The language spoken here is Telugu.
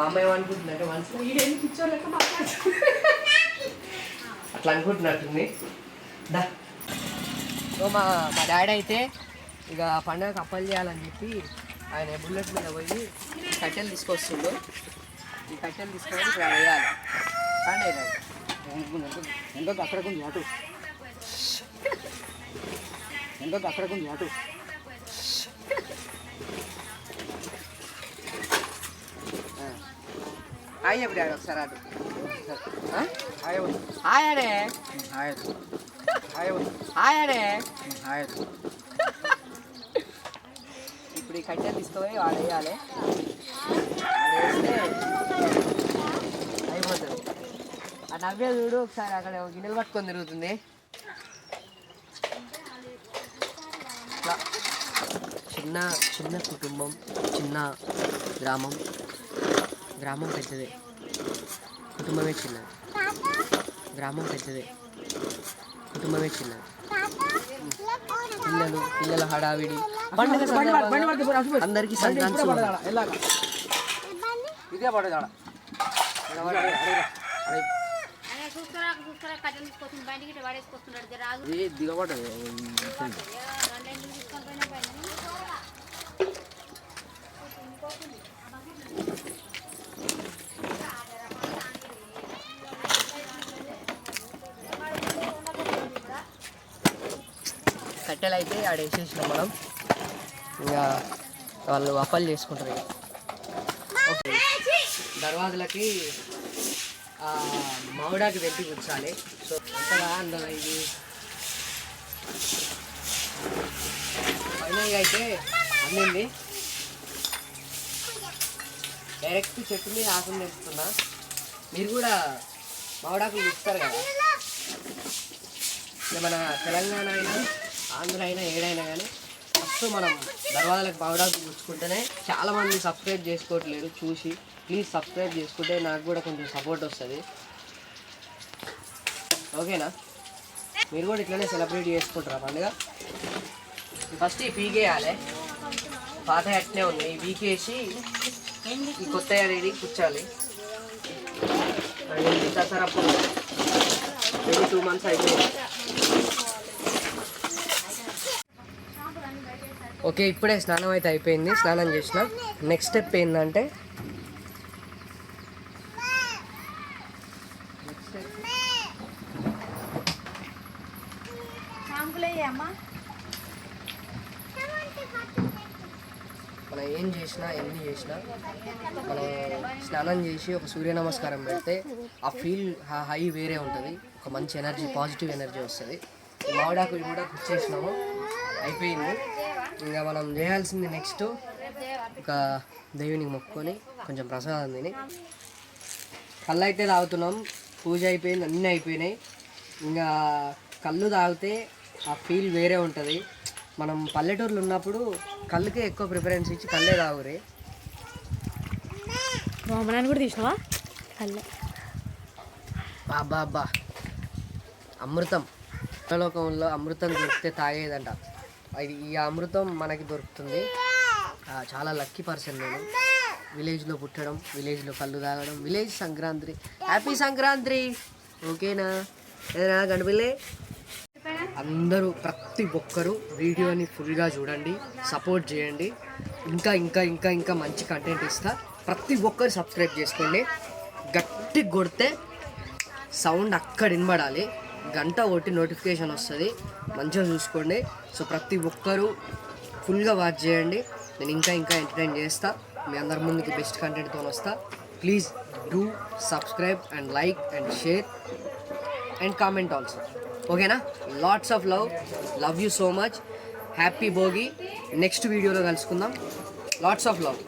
మా అమ్మ ఏమనుకుంటుందంటే మనసులో ఈడేం కూర్చోలేక మాట్లాడుతుంది అట్లా అనుకుంటున్నట్టుంది. దా మా డాడీ అయితే ఇక పండుగకు అప్పలు చేయాలని చెప్పి ఆయన బుల్లెట్ మీద పోయి కట్టెలు తీసుకొస్తుండు. ఈ కట్టెలు తీసుకొని ఇక్కడ వేయాలి. కానీ ఎంతో అక్కడ కొంచెం అటు ఎంతో అక్కడ కొంచెం అటు హాయ్ ఎప్పుడు డాడీ ఒకసారి అటు హాయ్ అడే హాయ్ హాయ్ అడే హాయ్. ఇప్పుడు ఈ కట్టెలు తీసుకుపోయి వాడు వేయాలి. వేస్తే అయిపోతుంది. ఆ నవ్వే చూడు ఒకసారి అక్కడ గిన్నెలు పట్టుకొని తిరుగుతుంది. ఇట్లా చిన్న చిన్న కుటుంబం, చిన్న గ్రామం. గ్రామం పెద్దదే, కుటుంబమే చిన్నది. గ్రామం పెద్దదే, కుటుంబమే చిన్నది. పిల్లల హడావిడి అందరికీ సంక్రాంతి ఇదే పడదా దిగబడదు. కట్టెలు అయితే ఆడ వేసేసినాం మనం. ఇంకా వాళ్ళు అప్పలు చేసుకుంటారు. ఇక ఓకే, దర్వాజలకి మామిడాకి తెప్పి కూర్చాలి. సో అంతగా అందులో ఇది ఫైనల్గా అయితే అందింది. డైరెక్ట్ చెట్టు మీద ఆకులు తెస్తున్నా. మీరు కూడా మామిడాకులు ఇస్తారు కదా. మన తెలంగాణ అయినా ఆంధ్ర అయినా ఏడైనా కానీ ఫస్ట్ మనం దర్వాజలకు మామిడాకు గుచ్చుకుంటేనే చాలామంది సబ్స్క్రైబ్ చేసుకోవట్లేదు చూసి. ప్లీజ్ సబ్స్క్రైబ్ చేసుకుంటే నాకు కూడా కొంచెం సపోర్ట్ వస్తుంది. ఓకేనా? మీరు కూడా ఇట్లనే సెలబ్రేట్ చేసుకుంటారా పండుగ? ఫస్ట్ ఈ పీకేయాలి. పాత అట్నే ఉంది. ఈ పీకేసి ఈ కొత్త రెడీ కూర్చోాలి. దసరా 2 months అయిపోయింది. ఓకే, ఇప్పుడే స్నానం అయితే అయిపోయింది. స్నానం చేసిన. నెక్స్ట్ స్టెప్ ఏంటంటే మనం ఏం చేసినా ఎన్ని చేసినా మనం స్నానం చేసి ఒక సూర్య నమస్కారం పెడితే ఆ ఫీల్ హై వేరే ఉంటుంది. ఒక మంచి ఎనర్జీ, పాజిటివ్ ఎనర్జీ వస్తుంది. మామిడాకులు కూడా కూర్చేసినాము, అయిపోయింది. ఇంకా మనం చేయాల్సింది నెక్స్ట్ ఒక దేవునికి మొక్కుకొని కొంచెం ప్రసాదం తిని కళ్ళు అయితే తాగుతున్నాం. పూజ అయిపోయింది, అన్నీ అయిపోయినాయి. ఇంకా కళ్ళు తాగితే ఆ ఫీల్ వేరే ఉంటుంది. మనం పల్లెటూర్లు ఉన్నప్పుడు కళ్ళుకే ఎక్కువ ప్రిఫరెన్స్ ఇచ్చి కళ్ళే తాగురే. కూడా తీసినావా? కళ్ళే అబ్బా అమృతం. లోకంలో అమృతం దొరికితే తాగేదంట. ఈ అమృతం మనకి దొరుకుతుంది. చాలా లక్కీ పర్సన్ నేను. విలేజ్లో పుట్టడం, విలేజ్లో కళ్ళు తాగడం, విలేజ్ సంక్రాంతి. హ్యాపీ సంక్రాంతి. ఓకేనా? ఏదైనా కనిపిల్లే అందరూ ప్రతి ఒక్కరూ వీడియోని ఫుల్గా చూడండి, సపోర్ట్ చేయండి. ఇంకా ఇంకా ఇంకా ఇంకా మంచి కంటెంట్ ఇస్తా. ప్రతి ఒక్కరు సబ్స్క్రైబ్ చేసుకోండి. గట్టి కొడితే సౌండ్ అక్కడ వినబడాలి. గంట ఒకటి నోటిఫికేషన్ వస్తుంది. మంచిగా చూసుకోండి. సో ప్రతి ఒక్కరూ ఫుల్గా వాచ్ చేయండి. నేను ఇంకా ఇంకా ఎంటర్టైన్ చేస్తా. మీ అందరి ముందుకి బెస్ట్ కంటెంట్తో వస్తా. Please do subscribe and like and share and comment also. ఓకేనా? Lots of love you so much. Happy Bhogi. Next వీడియోలో కలుసుకుందాం. Lots of love.